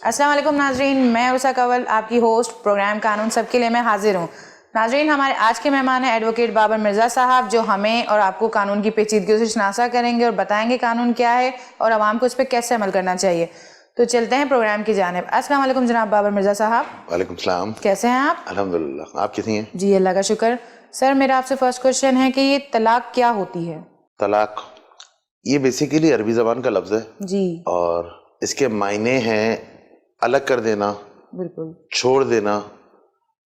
السلام علیکم ناظرین، میں عرصہ کنول آپ کی ہوسٹ پروگرام قانون سب کے لیے میں حاضر ہوں۔ ناظرین، ہمارے آج کے مہمان ہیں ایڈوکیٹ بابر مرزا صاحب، جو ہمیں اور آپ کو قانون کی پیچیدگیوں سے شناسا کریں گے اور بتائیں گے قانون کیا ہے اور عوام کو اس پہ کیسے عمل کرنا چاہیے۔ تو چلتے ہیں پروگرام کی جانب۔ السلام علیکم جناب بابر مرزا صاحب۔ وعلیکم السلام۔ کیسے ہیں آپ؟ الحمدللہ، آپ کیسی ہیں؟ جی اللہ کا شکر۔ سر میرا آپ سے فرسٹ کوشچن ہے کہ یہ طلاق کیا ہوتی ہے؟ طلاق یہ بیسیکلی عربی زبان کا لفظ ہے جی، اور اس کے معنی ہیں الگ کر دینا، بالکل چھوڑ دینا،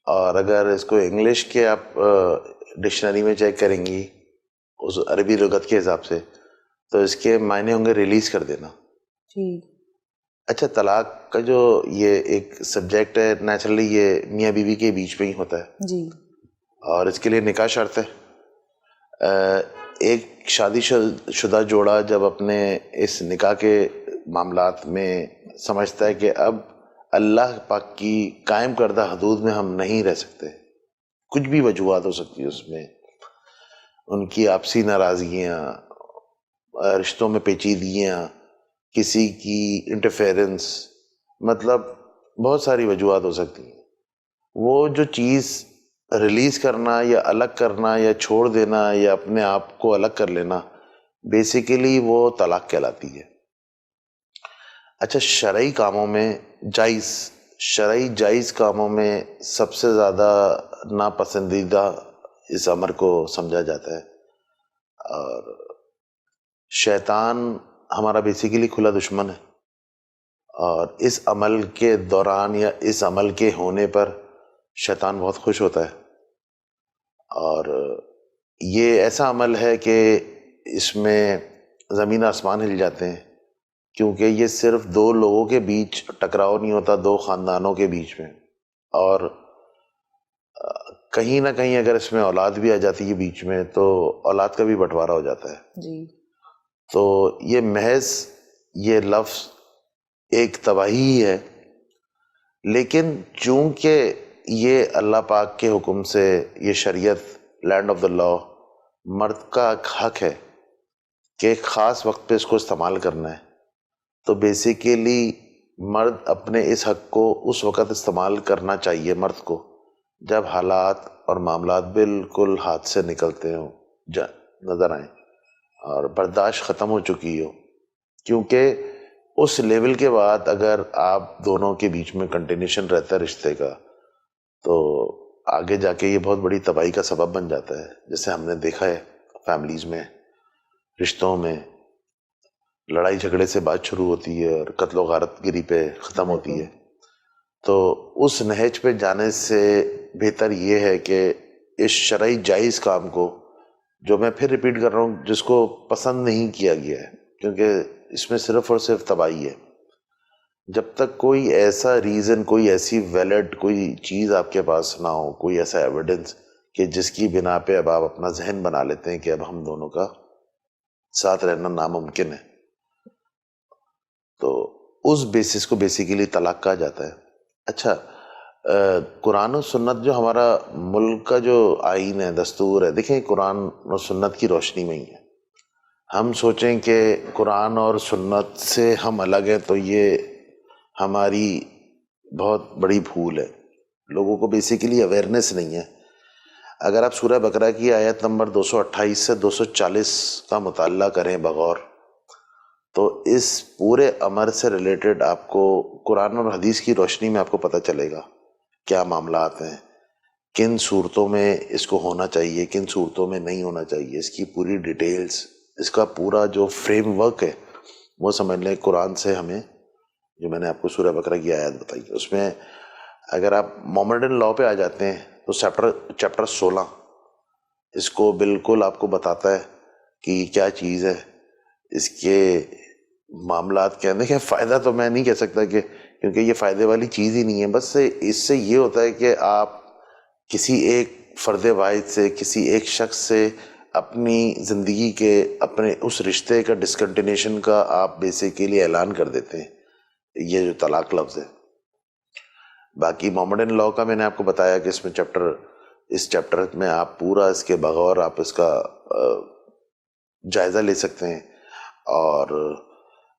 اور اگر اس کو انگلش کے آپ ڈکشنری میں چیک کریں گی اس عربی لغت کے حساب سے تو اس کے معنی ہوں گے ریلیز کر دینا۔ جی اچھا، طلاق کا جو یہ ایک سبجیکٹ ہے نیچرلی یہ میاں بیوی کے بیچ میں ہی ہوتا ہے جی اور اس کے لیے نکاح شرط ہے۔ ایک شادی شدہ جوڑا جب اپنے اس نکاح کے معاملات میں سمجھتا ہے کہ اب اللہ پاک کی قائم کردہ حدود میں ہم نہیں رہ سکتے، کچھ بھی وجوہات ہو سکتی ہے اس میں، ان کی آپسی ناراضگیاں، رشتوں میں پیچیدگیاں، کسی کی انٹرفیرنس، مطلب بہت ساری وجوہات ہو سکتی ہیں، وہ جو چیز ریلیز کرنا یا الگ کرنا یا چھوڑ دینا یا اپنے آپ کو الگ کر لینا، بیسیکلی وہ طلاق کہلاتی ہے۔ اچھا، شرعی کاموں میں شرعی جائز کاموں میں سب سے زیادہ ناپسندیدہ اس امر کو سمجھا جاتا ہے، اور شیطان ہمارا بیسیکلی کھلا دشمن ہے، اور اس عمل کے دوران یا اس عمل کے ہونے پر شیطان بہت خوش ہوتا ہے، اور یہ ایسا عمل ہے کہ اس میں زمین آسمان ہل جاتے ہیں، کیونکہ یہ صرف دو لوگوں کے بیچ ٹکراؤ نہیں ہوتا، دو خاندانوں کے بیچ میں، اور کہیں نہ کہیں اگر اس میں اولاد بھی آ جاتی ہے بیچ میں تو اولاد کا بھی بٹوارا ہو جاتا ہے۔ جی تو یہ محض یہ لفظ ایک تباہی ہی ہے، لیکن چونکہ یہ اللہ پاک کے حکم سے یہ شریعت لینڈ آف دا لا، مرد کا ایک حق ہے کہ ایک خاص وقت پہ اس کو استعمال کرنا ہے، تو بیسیکلی مرد اپنے اس حق کو اس وقت استعمال کرنا چاہیے مرد کو جب حالات اور معاملات بالکل ہاتھ سے نکلتے ہوں، نظر آئیں اور برداشت ختم ہو چکی ہو، کیونکہ اس لیول کے بعد اگر آپ دونوں کے بیچ میں کنٹینیوشن رہتا ہے رشتے کا تو آگے جا کے یہ بہت بڑی تباہی کا سبب بن جاتا ہے، جیسے ہم نے دیکھا ہے فیملیز میں، رشتوں میں لڑائی جھگڑے سے بات شروع ہوتی ہے اور قتل و غارت گری پہ ختم ہوتی ہے۔ تو اس نہج پہ جانے سے بہتر یہ ہے کہ اس شرعی جائز کام کو، جو میں پھر ریپیٹ کر رہا ہوں، جس کو پسند نہیں کیا گیا ہے کیونکہ اس میں صرف اور صرف تباہی ہے، جب تک کوئی ایسا ریزن، کوئی ایسی ویلڈ کوئی چیز آپ کے پاس نہ ہو، کوئی ایسا ایویڈنس کہ جس کی بنا پہ اب آپ اپنا ذہن بنا لیتے ہیں کہ اب ہم دونوں کا ساتھ رہنا ناممکن ہے، تو اس بیسس کو بیسیکلی طلاق کہا جاتا ہے۔ اچھا، قرآن و سنت جو ہمارا ملک کا جو آئین ہے، دستور ہے، دیکھیں قرآن و سنت کی روشنی میں ہی ہے۔ ہم سوچیں کہ قرآن اور سنت سے ہم الگ ہیں تو یہ ہماری بہت بڑی بھول ہے، لوگوں کو بیسیکلی اویئرنیس نہیں ہے۔ اگر آپ سورہ بقرہ کی آیت نمبر 228 سے 240 کا مطالعہ کریں بغور تو اس پورے امر سے ریلیٹڈ آپ کو قرآن اور حدیث کی روشنی میں آپ کو پتہ چلے گا کیا معاملات ہیں، کن صورتوں میں اس کو ہونا چاہیے، کن صورتوں میں نہیں ہونا چاہیے، اس کی پوری ڈیٹیلز، اس کا پورا جو فریم ورک ہے وہ سمجھ لیں قرآن سے ہمیں، جو میں نے آپ کو سورہ بقرہ کی آیت بتائی اس میں اگر آپ مومڈن لاء پہ آ جاتے ہیں تو چیپٹر 16 اس کو بالکل آپ کو بتاتا ہے کہ کیا چیز ہے، اس کے معاملات کیا ہیں۔ دیکھیں فائدہ تو میں نہیں کہہ سکتا کہ کیونکہ یہ فائدے والی چیز ہی نہیں ہے، بس اس سے یہ ہوتا ہے کہ آپ کسی ایک فرد واحد سے، کسی ایک شخص سے اپنی زندگی کے اپنے اس رشتے کا ڈسکنٹینیوشن کا آپ بیسیکلی اعلان کر دیتے ہیں، یہ جو طلاق لفظ ہے۔ باقی مومڈن لاء کا میں نے آپ کو بتایا کہ اس چیپٹر میں آپ پورا اس کے بغور آپ اس کا جائزہ لے سکتے ہیں، اور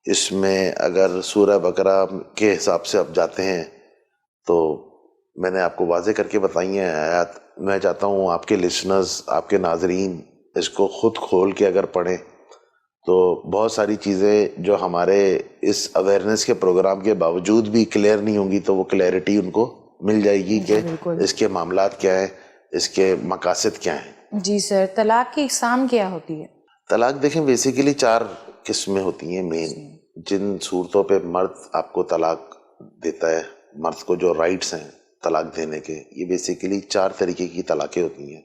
اس میں اگر سورہ بقرہ کے حساب سے آپ جاتے ہیں تو میں نے آپ کو واضح کر کے بتائی ہیں آیات. میں چاہتا ہوں آپ کے لسنرز، آپ کے ناظرین اس کو خود کھول کے اگر پڑھیں تو بہت ساری چیزیں جو ہمارے اس اویئرنیس کے پروگرام کے باوجود بھی کلیئر نہیں ہوں گی تو وہ کلیئرٹی ان کو مل جائے گی کہ بالکل. اس کے معاملات کیا ہیں، اس کے مقاصد کیا ہیں. جی سر، طلاق کی اقسام کیا ہوتی ہے؟ طلاق دیکھیں بیسیکلی 4 قسمیں ہوتی ہیں مین. جن صورتوں پہ مرد آپ کو طلاق دیتا ہے، مرد کو جو رائٹس ہیں طلاق دینے کے، یہ بیسیکلی 4 طریقے کی طلاقیں ہوتی ہیں.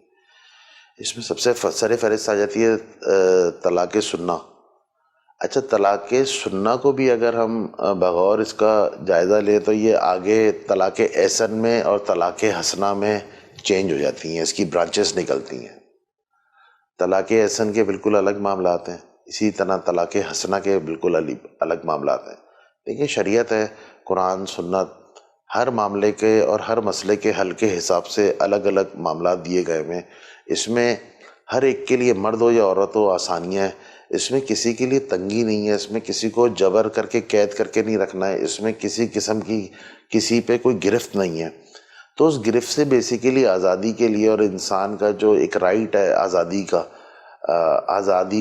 اس میں سب سے سر فہرست آ جاتی ہے طلاق سنہ. اچھا، طلاق سنہ کو بھی اگر ہم بغور اس کا جائزہ لیں تو یہ آگے طلاق احسن میں اور طلاق حسنہ میں چینج ہو جاتی ہیں، اس کی برانچز نکلتی ہیں. طلاق احسن کے بالکل الگ معاملات ہیں، اسی طرح طلاق حسنہ کے بالکل الگ معاملات ہیں. دیکھیں شریعت ہے، قرآن سنت ہر معاملے کے اور ہر مسئلے کے حل کے حساب سے الگ الگ معاملات دیے گئے ہیں. اس میں ہر ایک کے لیے، مرد ہو یا عورت ہو، آسانیاں ہیں. اس میں کسی کے لیے تنگی نہیں ہے، اس میں کسی کو جبر کر کے قید کر کے نہیں رکھنا ہے، اس میں کسی قسم کی کسی پہ کوئی گرفت نہیں ہے. تو اس گرفت سے بیسیکلی آزادی کے لیے، اور انسان کا جو ایک رائٹ ہے آزادی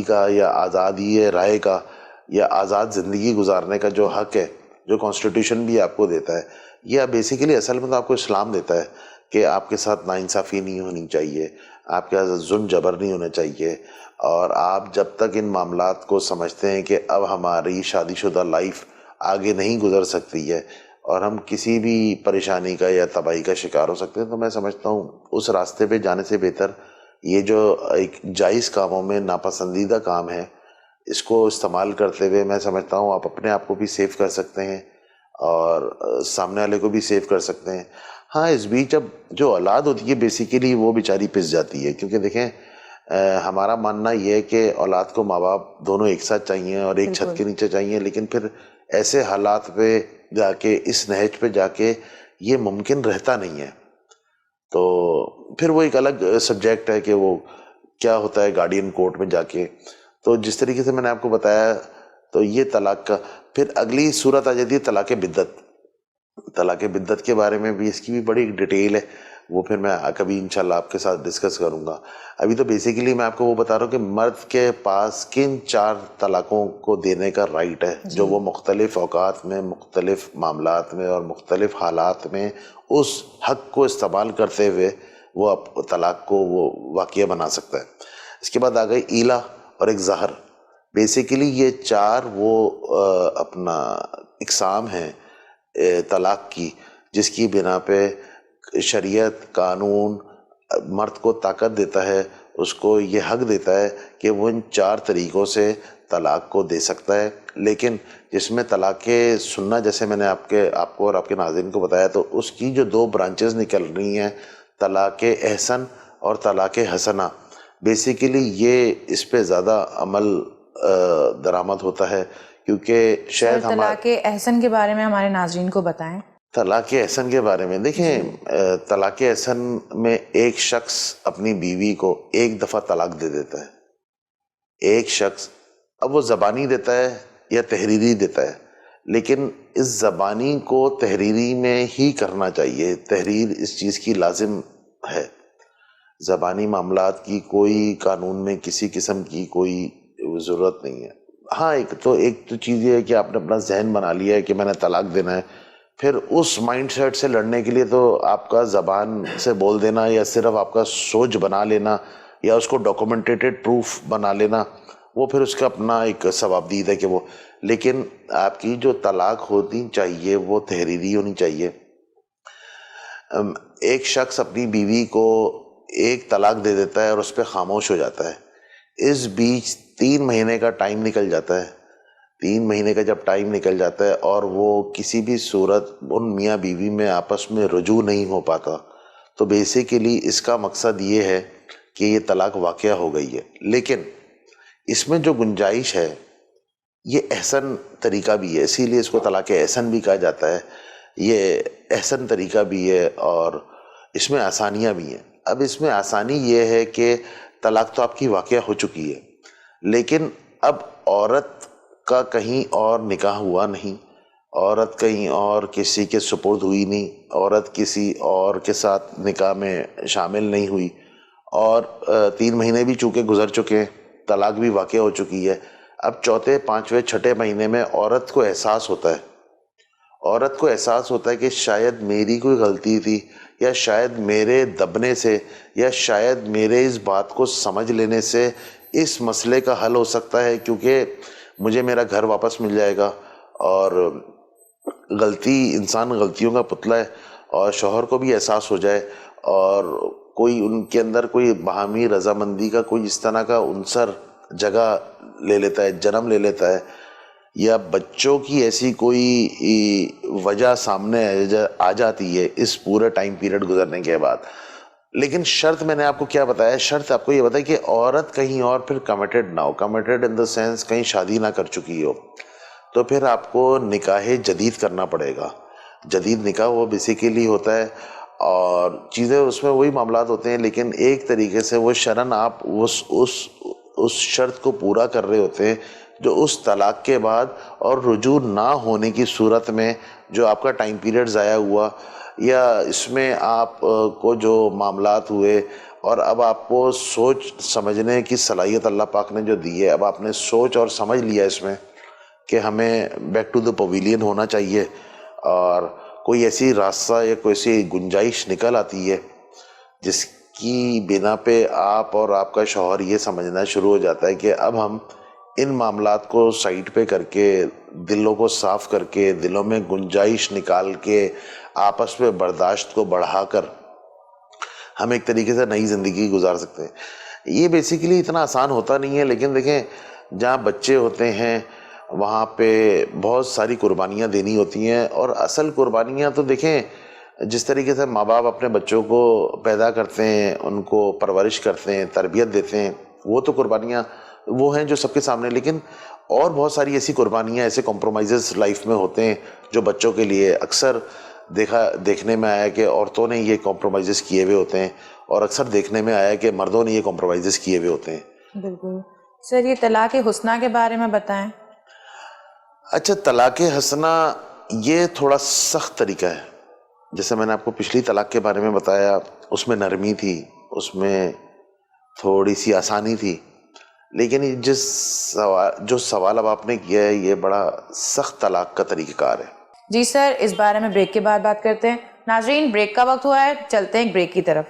کا یا آزادی رائے کا یا آزاد زندگی گزارنے کا جو حق ہے، جو کانسٹیٹیوشن بھی آپ کو دیتا ہے، یہ بیسیکلی اصل میں تو آپ کو اسلام دیتا ہے کہ آپ کے ساتھ ناانصافی نہیں ہونی چاہیے، آپ کے ساتھ ظلم جبر نہیں ہونا چاہیے. اور آپ جب تک ان معاملات کو سمجھتے ہیں کہ اب ہماری شادی شدہ لائف آگے نہیں گزر سکتی ہے اور ہم کسی بھی پریشانی کا یا تباہی کا شکار ہو سکتے ہیں، تو میں سمجھتا ہوں اس راستے پہ جانے سے بہتر یہ جو ایک جائز کاموں میں ناپسندیدہ کام ہے، اس کو استعمال کرتے ہوئے میں سمجھتا ہوں آپ اپنے آپ کو بھی سیف کر سکتے ہیں اور سامنے والے کو بھی سیف کر سکتے ہیں. ہاں، اس بیچ اب جو اولاد ہوتی ہے بیسیکلی وہ بیچاری پس جاتی ہے، کیونکہ دیکھیں ہمارا ماننا یہ ہے کہ اولاد کو ماں باپ دونوں ایک ساتھ چاہیے اور ایک چھت کے نیچے چاہیے، لیکن پھر ایسے حالات پہ جا کے، اس نہج پہ جا کے یہ ممکن رہتا نہیں ہے. تو پھر وہ ایک الگ سبجیکٹ ہے کہ وہ کیا ہوتا ہے گارڈین کورٹ میں جا کے. تو جس طریقے سے میں نے آپ کو بتایا، تو یہ طلاق کا پھر اگلی صورت آ جاتی ہے طلاق بدعت. طلاق بدعت کے بارے میں بھی اس کی بھی بڑی ڈیٹیل ہے، وہ پھر میں کبھی انشاءاللہ آپ کے ساتھ ڈسکس کروں گا. ابھی تو بیسیکلی میں آپ کو وہ بتا رہا ہوں کہ مرد کے پاس کن 4 طلاقوں کو دینے کا رائٹ ہے، جو وہ مختلف اوقات میں، مختلف معاملات میں اور مختلف حالات میں اس حق کو استعمال کرتے ہوئے وہ طلاق کو وہ واقعہ بنا سکتا ہے. اس کے بعد آ گئی ایلا اور ایک زہر. بیسیکلی یہ 4 وہ اپنا اقسام ہیں طلاق کی، جس کی بنا پہ شریعت، قانون مرد کو طاقت دیتا ہے، اس کو یہ حق دیتا ہے کہ وہ ان 4 طریقوں سے طلاق کو دے سکتا ہے. لیکن جس میں طلاق سنہ، جیسے میں نے آپ کو اور آپ کے ناظرین کو بتایا، تو اس کی جو 2 برانچز نکل رہی ہیں، طلاق احسن اور طلاق حسنہ. بیسیکلی یہ اس پہ زیادہ عمل درآمد ہوتا ہے، کیونکہ شاید طلاق احسن کے بارے میں ہمارے ناظرین کو بتائیں. طلاق احسن کے بارے میں دیکھیں، طلاق احسن میں ایک شخص اپنی بیوی کو ایک دفعہ طلاق دے دیتا ہے. ایک شخص، اب وہ زبانی دیتا ہے یا تحریری دیتا ہے، لیکن اس زبانی کو تحریری میں ہی کرنا چاہیے. تحریر اس چیز کی لازم ہے. زبانی معاملات کی کوئی قانون میں کسی قسم کی کوئی ضرورت نہیں ہے. ہاں، ایک تو چیز یہ ہے کہ آپ نے اپنا ذہن بنا لیا ہے کہ میں نے طلاق دینا ہے، پھر اس مائنڈ سیٹ سے لڑنے کے لیے تو آپ کا زبان سے بول دینا یا صرف آپ کا سوچ بنا لینا یا اس کو ڈاکومنٹیڈ پروف بنا لینا، وہ پھر اس کا اپنا ایک ثوابدید ہے کہ وہ، لیکن آپ کی جو طلاق ہونی چاہیے وہ تحریری ہونی چاہیے. ایک شخص اپنی بیوی کو ایک طلاق دے دیتا ہے اور اس پہ خاموش ہو جاتا ہے. اس بیچ 3 مہینے کا ٹائم نکل جاتا ہے. 3 مہینے کا جب ٹائم نکل جاتا ہے اور وہ کسی بھی صورت ان میاں بیوی میں آپس میں رجوع نہیں ہو پاتا، تو بیسیکلی اس کا مقصد یہ ہے کہ یہ طلاق واقعہ ہو گئی ہے. لیکن اس میں جو گنجائش ہے، یہ احسن طریقہ بھی ہے، اسی لیے اس کو طلاق احسن بھی کہا جاتا ہے. یہ احسن طریقہ بھی ہے اور اس میں آسانیاں بھی ہیں. اب اس میں آسانی یہ ہے کہ طلاق تو آپ کی واقعہ ہو چکی ہے، لیکن اب عورت کا کہیں اور نکاح ہوا نہیں، عورت کہیں اور کسی کے سپرد ہوئی نہیں، عورت کسی اور کے ساتھ نکاح میں شامل نہیں ہوئی، اور 3 مہینے بھی چونکہ گزر چکے ہیں، طلاق بھی واقع ہو چکی ہے. اب چوتھے، پانچویں، چھٹے مہینے میں عورت کو احساس ہوتا ہے کہ شاید میری کوئی غلطی تھی، یا شاید میرے دبنے سے، یا شاید میرے اس بات کو سمجھ لینے سے اس مسئلے کا حل ہو سکتا ہے، کیونکہ مجھے میرا گھر واپس مل جائے گا. اور انسان غلطیوں کا پتلا ہے، اور شوہر کو بھی احساس ہو جائے، اور کوئی ان کے اندر کوئی باہمی رضامندی کا کوئی اس طرح کا عنصر جگہ لے لیتا ہے، جنم لے لیتا ہے، یا بچوں کی ایسی کوئی وجہ سامنے آ جاتی ہے اس پورے ٹائم پیریڈ گزرنے کے بعد. لیکن شرط میں نے آپ کو کیا بتایا؟ شرط آپ کو یہ بتایا کہ عورت کہیں اور پھر کمیٹڈ نہ ہو، کمیٹڈ ان دا سینس کہیں شادی نہ کر چکی ہو، تو پھر آپ کو نکاح جدید کرنا پڑے گا. جدید نکاح وہ بیسیکلی ہوتا ہے، اور چیزیں اس میں وہی معاملات ہوتے ہیں، لیکن ایک طریقے سے وہ شرعاً آپ اس شرط کو پورا کر رہے ہوتے ہیں جو اس طلاق کے بعد اور رجوع نہ ہونے کی صورت میں جو آپ کا ٹائم پیریڈ ضائع ہوا، یا اس میں آپ کو جو معاملات ہوئے، اور اب آپ کو سوچ سمجھنے کی صلاحیت اللہ پاک نے جو دی ہے، اب آپ نے سوچ اور سمجھ لیا اس میں کہ ہمیں بیک ٹو دا پویلین ہونا چاہیے، اور کوئی ایسی راستہ یا کوئی ایسی گنجائش نکل آتی ہے جس کی بنا پہ آپ اور آپ کا شوہر یہ سمجھنا شروع ہو جاتا ہے کہ اب ہم ان معاملات کو سائڈ پہ کر کے، دلوں کو صاف کر کے، دلوں میں گنجائش نکال کے، آپس میں برداشت کو بڑھا کر ہم ایک طریقے سے نئی زندگی گزار سکتے ہیں. یہ بیسیکلی اتنا آسان ہوتا نہیں ہے، لیکن دیکھیں جہاں بچے ہوتے ہیں وہاں پہ بہت ساری قربانیاں دینی ہوتی ہیں، اور اصل قربانیاں تو دیکھیں جس طریقے سے ماں باپ اپنے بچوں کو پیدا کرتے ہیں، ان کو پرورش کرتے ہیں، تربیت دیتے ہیں، وہ تو قربانیاں وہ ہیں جو سب کے سامنے. لیکن اور بہت ساری ایسی قربانیاں، ایسے کمپرومائزز لائف میں ہوتے ہیں جو بچوں کے لیے اکثر دیکھنے میں آیا کہ عورتوں نے یہ کمپرومائزز کیے ہوئے ہوتے ہیں، اور اکثر دیکھنے میں آیا کہ مردوں نے یہ کمپرومائزز کیے ہوئے ہوتے ہیں. بالکل. سر یہ طلاق حسنہ کے بارے میں بتائیں. اچھا، طلاق حسنہ یہ تھوڑا سخت طریقہ ہے. جیسے میں نے آپ کو پچھلی طلاق کے بارے میں بتایا، اس میں نرمی تھی، اس میں تھوڑی سی آسانی تھی، لیکن جو سوال اب آپ نے کیا ہے یہ بڑا سخت طلاق کا طریقہ کار ہے. جی سر، اس بارے میں بریک کے بعد بات کرتے ہیں. ناظرین، بریک کا وقت ہوا ہے، چلتے ہیں ایک بریک کی طرف.